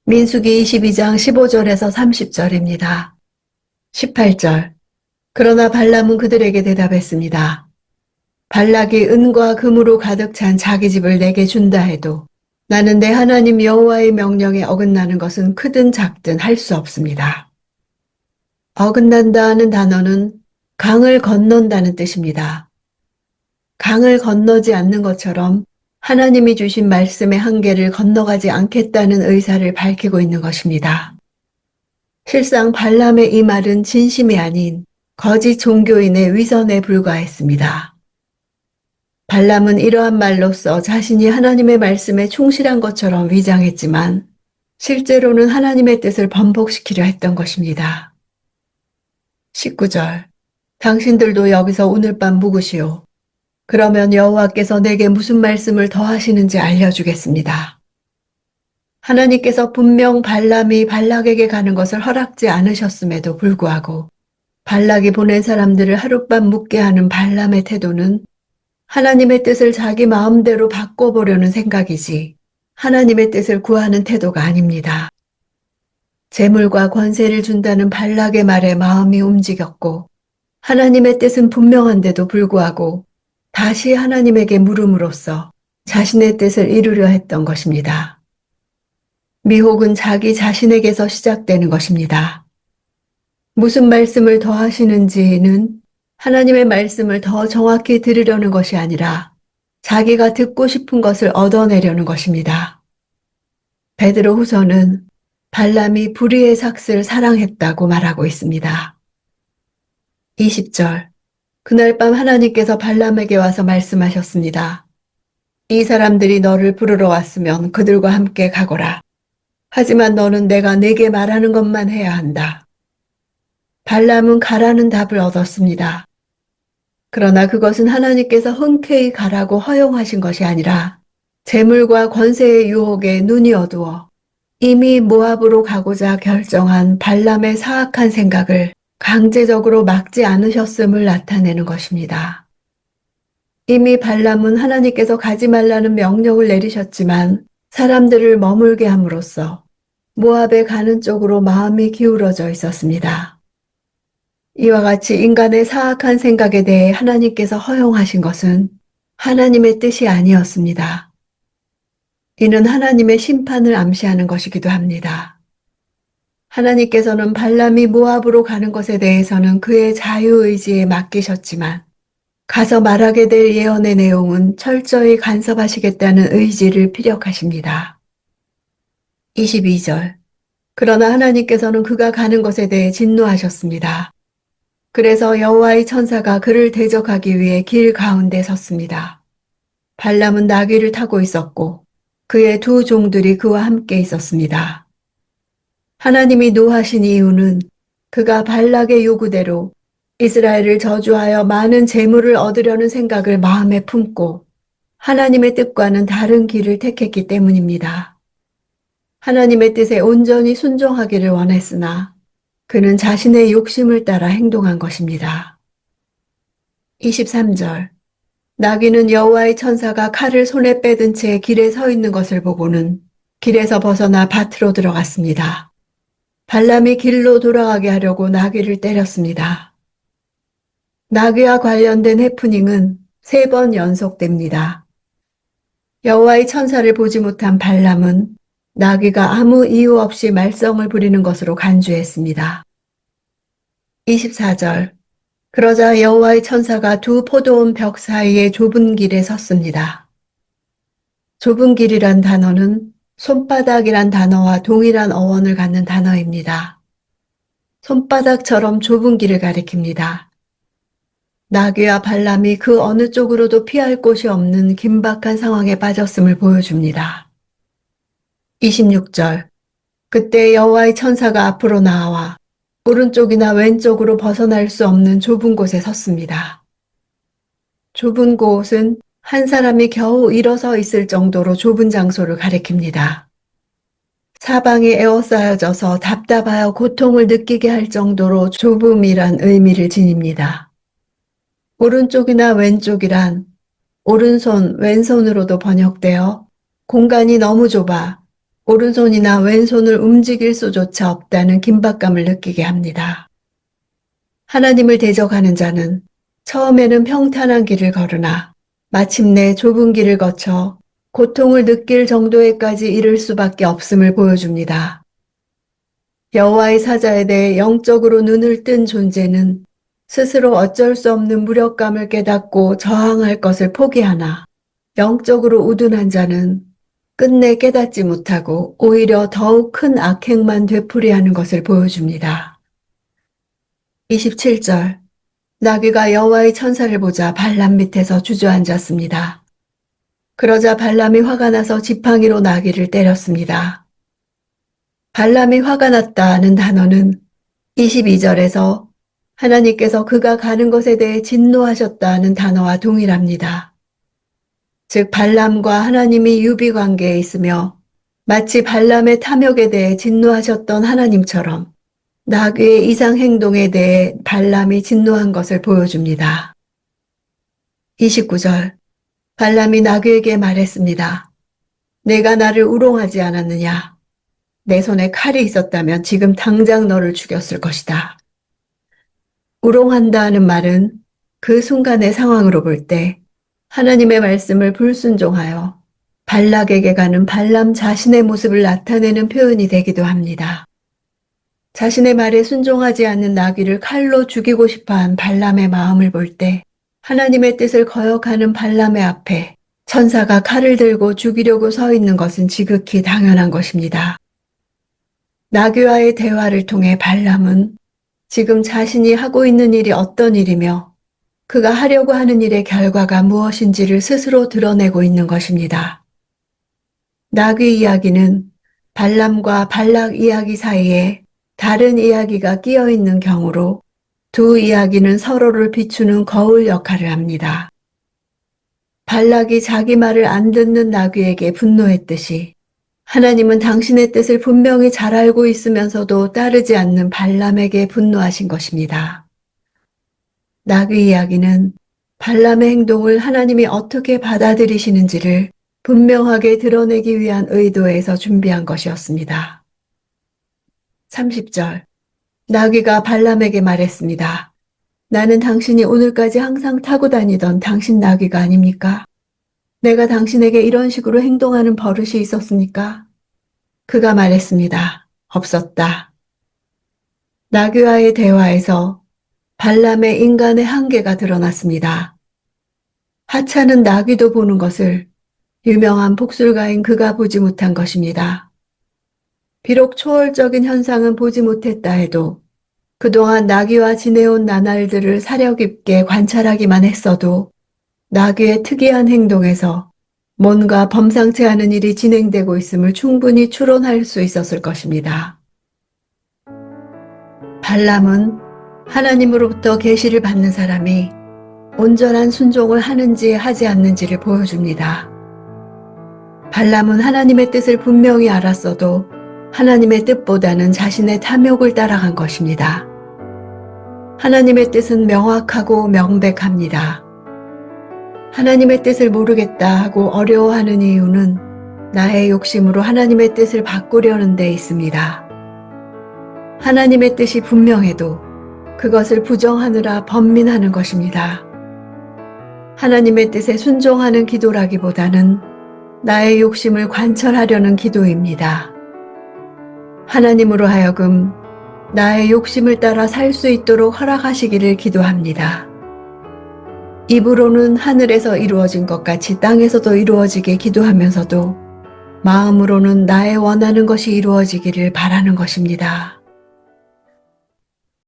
민수기 22장 15절에서 30절입니다. 18절. 그러나 발람은 그들에게 대답했습니다. 발락이 은과 금으로 가득 찬 자기 집을 내게 준다 해도 나는 내 하나님 여호와의 명령에 어긋나는 것은 크든 작든 할 수 없습니다. 어긋난다는 단어는 강을 건넌다는 뜻입니다. 강을 건너지 않는 것처럼 하나님이 주신 말씀의 한계를 건너가지 않겠다는 의사를 밝히고 있는 것입니다. 실상 발람의 이 말은 진심이 아닌 거짓 종교인의 위선에 불과했습니다. 발람은 이러한 말로써 자신이 하나님의 말씀에 충실한 것처럼 위장했지만 실제로는 하나님의 뜻을 번복시키려 했던 것입니다. 19절. 당신들도 여기서 오늘 밤 묵으시오. 그러면 여호와께서 내게 무슨 말씀을 더 하시는지 알려주겠습니다. 하나님께서 분명 발람이 발락에게 가는 것을 허락지 않으셨음에도 불구하고 발락이 보낸 사람들을 하룻밤 묵게 하는 발람의 태도는 하나님의 뜻을 자기 마음대로 바꿔보려는 생각이지 하나님의 뜻을 구하는 태도가 아닙니다. 재물과 권세를 준다는 발락의 말에 마음이 움직였고 하나님의 뜻은 분명한데도 불구하고 다시 하나님에게 물음으로써 자신의 뜻을 이루려 했던 것입니다. 미혹은 자기 자신에게서 시작되는 것입니다. 무슨 말씀을 더 하시는지는 하나님의 말씀을 더 정확히 들으려는 것이 아니라 자기가 듣고 싶은 것을 얻어내려는 것입니다. 베드로 후서는 발람이 불의의 삭슬 사랑했다고 말하고 있습니다. 20절. 그날 밤 하나님께서 발람에게 와서 말씀하셨습니다. 이 사람들이 너를 부르러 왔으면 그들과 함께 가거라. 하지만 너는 내가 네게 말하는 것만 해야 한다. 발람은 가라는 답을 얻었습니다. 그러나 그것은 하나님께서 흔쾌히 가라고 허용하신 것이 아니라 재물과 권세의 유혹에 눈이 어두워 이미 모압으로 가고자 결정한 발람의 사악한 생각을 강제적으로 막지 않으셨음을 나타내는 것입니다. 이미 발람은 하나님께서 가지 말라는 명령을 내리셨지만 사람들을 머물게 함으로써 모압에 가는 쪽으로 마음이 기울어져 있었습니다. 이와 같이 인간의 사악한 생각에 대해 하나님께서 허용하신 것은 하나님의 뜻이 아니었습니다. 이는 하나님의 심판을 암시하는 것이기도 합니다. 하나님께서는 발람이 모압으로 가는 것에 대해서는 그의 자유의지에 맡기셨지만 가서 말하게 될 예언의 내용은 철저히 간섭하시겠다는 의지를 피력하십니다. 22절. 그러나 하나님께서는 그가 가는 것에 대해 진노하셨습니다. 그래서 여호와의 천사가 그를 대적하기 위해 길 가운데 섰습니다. 발람은 나귀를 타고 있었고 그의 두 종들이 그와 함께 있었습니다. 하나님이 노하신 이유는 그가 발락의 요구대로 이스라엘을 저주하여 많은 재물을 얻으려는 생각을 마음에 품고 하나님의 뜻과는 다른 길을 택했기 때문입니다. 하나님의 뜻에 온전히 순종하기를 원했으나 그는 자신의 욕심을 따라 행동한 것입니다. 23절. 나귀는 여호와의 천사가 칼을 손에 빼든 채 길에 서 있는 것을 보고는 길에서 벗어나 밭으로 들어갔습니다. 발람이 길로 돌아가게 하려고 나귀를 때렸습니다. 나귀와 관련된 해프닝은 3번 연속됩니다. 여호와의 천사를 보지 못한 발람은 나귀가 아무 이유 없이 말썽을 부리는 것으로 간주했습니다. 24절. 그러자 여호와의 천사가 두 포도원 벽 사이의 좁은 길에 섰습니다. 좁은 길이란 단어는 손바닥이란 단어와 동일한 어원을 갖는 단어입니다. 손바닥처럼 좁은 길을 가리킵니다. 나귀와 발람이 그 어느 쪽으로도 피할 곳이 없는 긴박한 상황에 빠졌음을 보여줍니다. 26절. 그때 여호와의 천사가 앞으로 나와 오른쪽이나 왼쪽으로 벗어날 수 없는 좁은 곳에 섰습니다. 좁은 곳은 한 사람이 겨우 일어서 있을 정도로 좁은 장소를 가리킵니다. 사방이 에워싸여져서 답답하여 고통을 느끼게 할 정도로 좁음이란 의미를 지닙니다. 오른쪽이나 왼쪽이란 오른손, 왼손으로도 번역되어 공간이 너무 좁아 오른손이나 왼손을 움직일 수조차 없다는 긴박감을 느끼게 합니다. 하나님을 대적하는 자는 처음에는 평탄한 길을 걸으나 마침내 좁은 길을 거쳐 고통을 느낄 정도에까지 이를 수밖에 없음을 보여줍니다. 여호와의 사자에 대해 영적으로 눈을 뜬 존재는 스스로 어쩔 수 없는 무력감을 깨닫고 저항할 것을 포기하나 영적으로 우둔한 자는 끝내 깨닫지 못하고 오히려 더욱 큰 악행만 되풀이하는 것을 보여줍니다. 27절 나귀가 여호와의 천사를 보자 발람 밑에서 주저앉았습니다. 그러자 발람이 화가 나서 지팡이로 나귀를 때렸습니다. 발람이 화가 났다는 단어는 22절에서 하나님께서 그가 가는 것에 대해 진노하셨다는 단어와 동일합니다. 즉 발람과 하나님이 유비 관계에 있으며 마치 발람의 탐욕에 대해 진노하셨던 하나님처럼 나귀의 이상 행동에 대해 발람이 진노한 것을 보여줍니다. 29절 발람이 나귀에게 말했습니다. 내가 나를 우롱하지 않았느냐? 내 손에 칼이 있었다면 지금 당장 너를 죽였을 것이다. 우롱한다는 말은 그 순간의 상황으로 볼 때 하나님의 말씀을 불순종하여 발락에게 가는 발람 자신의 모습을 나타내는 표현이 되기도 합니다. 자신의 말에 순종하지 않는 나귀를 칼로 죽이고 싶어한 발람의 마음을 볼 때 하나님의 뜻을 거역하는 발람의 앞에 천사가 칼을 들고 죽이려고 서 있는 것은 지극히 당연한 것입니다. 나귀와의 대화를 통해 발람은 지금 자신이 하고 있는 일이 어떤 일이며 그가 하려고 하는 일의 결과가 무엇인지를 스스로 드러내고 있는 것입니다. 나귀 이야기는 발람과 발락 이야기 사이에 다른 이야기가 끼어 있는 경우로 두 이야기는 서로를 비추는 거울 역할을 합니다. 발락이 자기 말을 안 듣는 나귀에게 분노했듯이 하나님은 당신의 뜻을 분명히 잘 알고 있으면서도 따르지 않는 발람에게 분노하신 것입니다. 나귀 이야기는 발람의 행동을 하나님이 어떻게 받아들이시는지를 분명하게 드러내기 위한 의도에서 준비한 것이었습니다. 30절 나귀가 발람에게 말했습니다. 나는 당신이 오늘까지 항상 타고 다니던 당신 나귀가 아닙니까? 내가 당신에게 이런 식으로 행동하는 버릇이 있었습니까? 그가 말했습니다. 없었다. 나귀와의 대화에서 발람의 인간의 한계가 드러났습니다. 하찮은 나귀도 보는 것을 유명한 복술가인 그가 보지 못한 것입니다. 비록 초월적인 현상은 보지 못했다 해도 그동안 나귀와 지내온 나날들을 사려 깊게 관찰하기만 했어도 나귀의 특이한 행동에서 뭔가 범상치 않은 일이 진행되고 있음을 충분히 추론할 수 있었을 것입니다. 발람은 하나님으로부터 계시를 받는 사람이 온전한 순종을 하는지 하지 않는지를 보여줍니다. 발람은 하나님의 뜻을 분명히 알았어도 하나님의 뜻보다는 자신의 탐욕을 따라간 것입니다. 하나님의 뜻은 명확하고 명백합니다. 하나님의 뜻을 모르겠다 하고 어려워하는 이유는 나의 욕심으로 하나님의 뜻을 바꾸려는 데 있습니다. 하나님의 뜻이 분명해도 그것을 부정하느라 번민하는 것입니다. 하나님의 뜻에 순종하는 기도라기보다는 나의 욕심을 관철하려는 기도입니다. 하나님으로 하여금 나의 욕심을 따라 살 수 있도록 허락하시기를 기도합니다. 입으로는 하늘에서 이루어진 것 같이 땅에서도 이루어지게 기도하면서도 마음으로는 나의 원하는 것이 이루어지기를 바라는 것입니다.